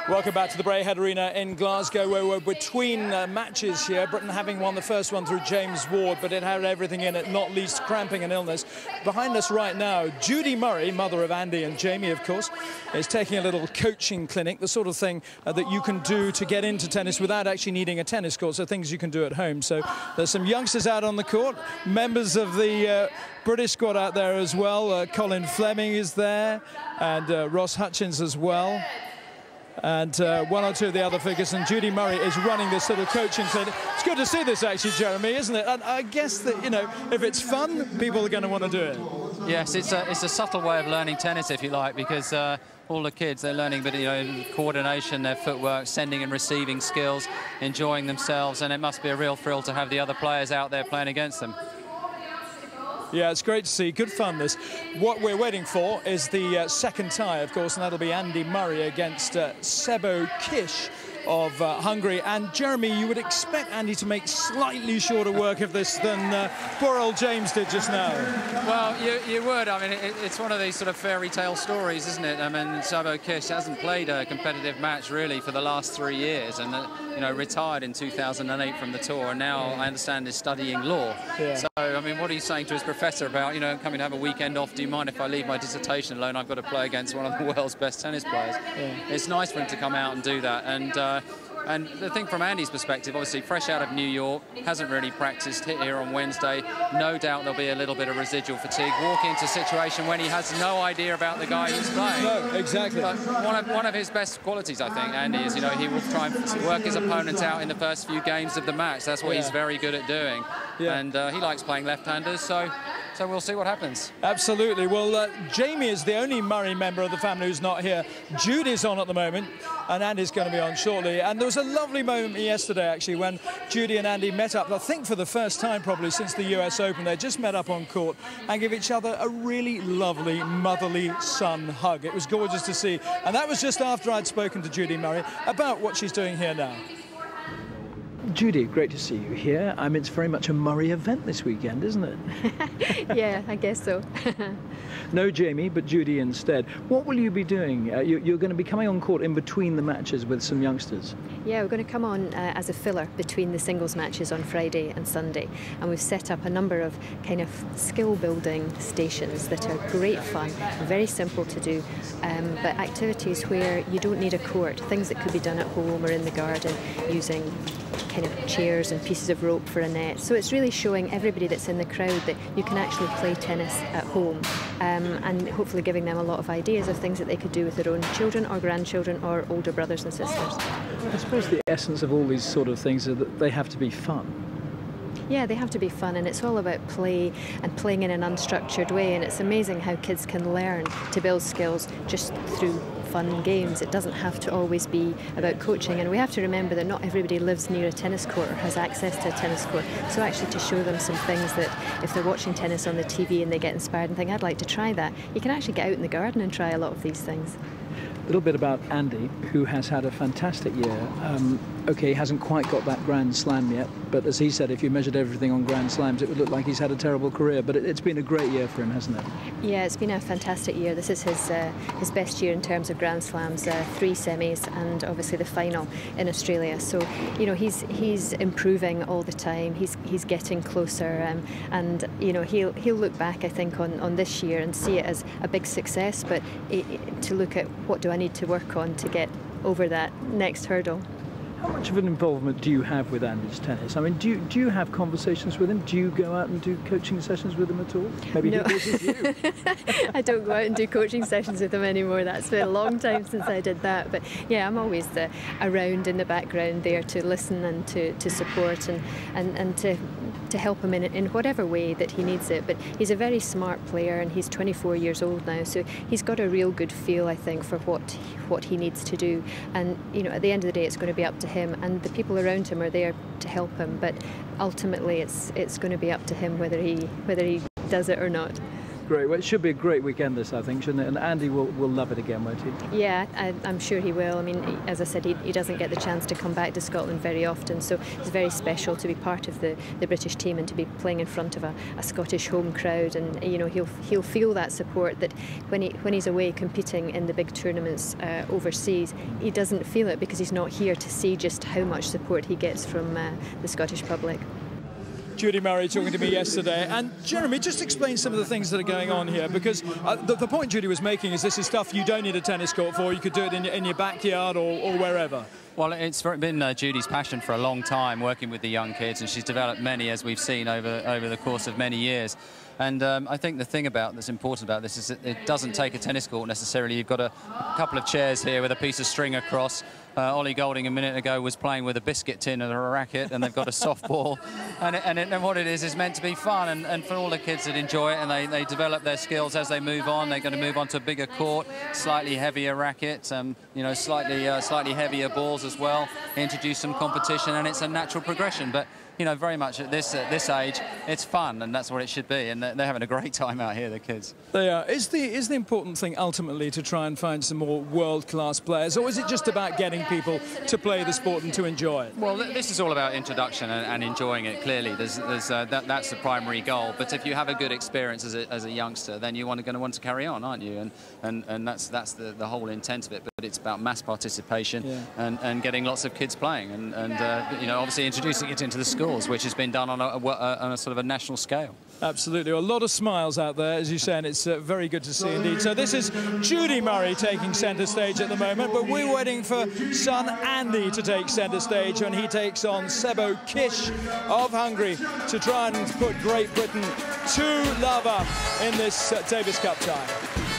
Welcome back to the Breahead Arena in Glasgow, where we're between matches here. Britain having won the first one through James Ward, but it had everything in it, not least cramping and illness. Behind us right now, Judy Murray, mother of Andy and Jamie, of course, is taking a little coaching clinic, the sort of thing that you can do to get into tennis without actually needing a tennis court, so things you can do at home. So there's some youngsters out on the court, members of the British squad out there as well. Colin Fleming is there, and Ross Hutchins as well. And one or two of the other figures, and Judy Murray is running this little coaching clinic. It's good to see this, actually, Jeremy, isn't it? And I guess that, you know, if it's fun, people are going to want to do it. Yes, it's a subtle way of learning tennis, if you like, because all the kids, they're learning, but, you know, coordination, their footwork, sending and receiving skills, enjoying themselves, and it must be a real thrill to have the other players out there playing against them. Yeah, it's great to see. Good fun, this. What we're waiting for is the second tie, of course, and that'll be Andy Murray against Sebo Kish of Hungary. And Jeremy, you would expect Andy to make slightly shorter work of this than poor old James did just now. Well, you would. I mean, it's one of these sort of fairy tale stories, isn't it? I mean, Sebo Kish hasn't played a competitive match really for the last 3 years, and you know, retired in 2008 from the tour, and now I understand is studying law. Yeah. So, I mean, what are you saying to his professor about, you know, coming to have a weekend off? Do you mind if I leave my dissertation alone? I've got to play against one of the world's best tennis players. Yeah. It's nice for him to come out and do that. And the thing from Andy's perspective, obviously fresh out of New York, hasn't really practiced, hit here on Wednesday. No doubt there'll be a little bit of residual fatigue. Walking into a situation when he has no idea about the guy he's playing. No, exactly. But one of his best qualities, I think, Andy, is, you know, he will try and work his opponent out in the first few games of the match. That's what he's very good at doing. Yeah. And he likes playing left-handers, so we'll see what happens. Absolutely. Well, Jamie is the only Murray member of the family who's not here. Judy's on at the moment, and Andy's going to be on shortly. And there was a lovely moment yesterday, actually, when Judy and Andy met up, I think for the first time probably since the US Open. They just met up on court and gave each other a really lovely motherly son hug. It was gorgeous to see. And that was just after I'd spoken to Judy Murray about what she's doing here now. Judy, great to see you here. I mean, it's very much a Murray event this weekend, isn't it? Yeah, I guess so. No Jamie, but Judy instead. What will you be doing? You're going to be coming on court in between the matches with some youngsters. Yeah, we're going to come on as a filler between the singles matches on Friday and Sunday. And we've set up a number of kind of skill-building stations that are great fun, very simple to do, but activities where you don't need a court, things that could be done at home or in the garden using kind of chairs and pieces of rope for a net. So it's really showing everybody that's in the crowd that you can actually play tennis at home, and hopefully giving them a lot of ideas of things that they could do with their own children or grandchildren or older brothers and sisters. I suppose the essence of all these sort of things is that they have to be fun. Yeah, they have to be fun, and it's all about play and playing in an unstructured way, and it's amazing how kids can learn to build skills just through fun games. It doesn't have to always be about coaching, and we have to remember that not everybody lives near a tennis court or has access to a tennis court. So actually to show them some things that if they're watching tennis on the TV and they get inspired and think, I'd like to try that, you can actually get out in the garden and try a lot of these things. A little bit about Andy, who has had a fantastic year. Okay, he hasn't quite got that Grand Slam yet, but as he said, if you measured everything on Grand Slams, it would look like he's had a terrible career, but it's been a great year for him, hasn't it? Yeah, it's been a fantastic year. This is his best year in terms of Grand Slams, 3 semis and obviously the final in Australia. So, you know, he's improving all the time. He's getting closer, and you know, he'll look back, I think, on this year and see it as a big success, but to look at what do I need to work on to get over that next hurdle. How much of an involvement do you have with Andy's tennis? I mean, do you have conversations with him? Do you go out and do coaching sessions with him at all? Maybe no. He does with you. I don't go out and do coaching sessions with him anymore. That's been a long time since I did that. But yeah, I'm always around in the background there to listen and to support and to help him in whatever way that he needs it. But he's a very smart player, and he's 24 years old now, so he's got a real good feel, I think, for what he needs to do. And you know, at the end of the day, it's going to be up to him, and the people around him are there to help him. But ultimately, it's going to be up to him whether he does it or not. Great. Well, it should be a great weekend this, I think, shouldn't it? And Andy will love it again, won't he? Yeah, I'm sure he will. I mean, as I said, he doesn't get the chance to come back to Scotland very often, so it's very special to be part of the British team and to be playing in front of a Scottish home crowd. And you know, he'll feel that support that when he's away competing in the big tournaments overseas, he doesn't feel it because he's not here to see just how much support he gets from the Scottish public. Judy Murray talking to me yesterday. And Jeremy, just explain some of the things that are going on here, because the point Judy was making is this is stuff you don't need a tennis court for. You could do it in your backyard or wherever. Well, it's been Judy's passion for a long time, working with the young kids, and she's developed many, as we've seen, over the course of many years. And I think the thing that's important about this is that it doesn't take a tennis court necessarily. You've got a couple of chairs here with a piece of string across. Ollie Golding a minute ago was playing with a biscuit tin and a racket, and they've got a softball. And what it is meant to be fun, and for all the kids that enjoy it, and they develop their skills as they move on. They're going to move on to a bigger court, slightly heavier racket, you know, slightly heavier balls as well. Introduce some competition, and it's a natural progression. But you know, very much at this age, it's fun, and that's what it should be. And they're having a great time out here, the kids. They are. Is the important thing ultimately to try and find some more world-class players, or is it just about getting people to play the sport and to enjoy it? Well, this is all about introduction and enjoying it. Clearly, that's the primary goal. But if you have a good experience as a youngster, then you're going to want to carry on, aren't you? And that's the whole intent of it. But it's about mass participation, yeah, and getting lots of kids playing, and you know, obviously introducing it into the school, which has been done on a sort of a national scale. Absolutely. A lot of smiles out there, as you say, and it's very good to see indeed. So this is Judy Murray taking centre stage at the moment, but we're waiting for son Andy to take centre stage when he takes on Sebo Kish of Hungary to try and put Great Britain to lava in this Davis Cup tie.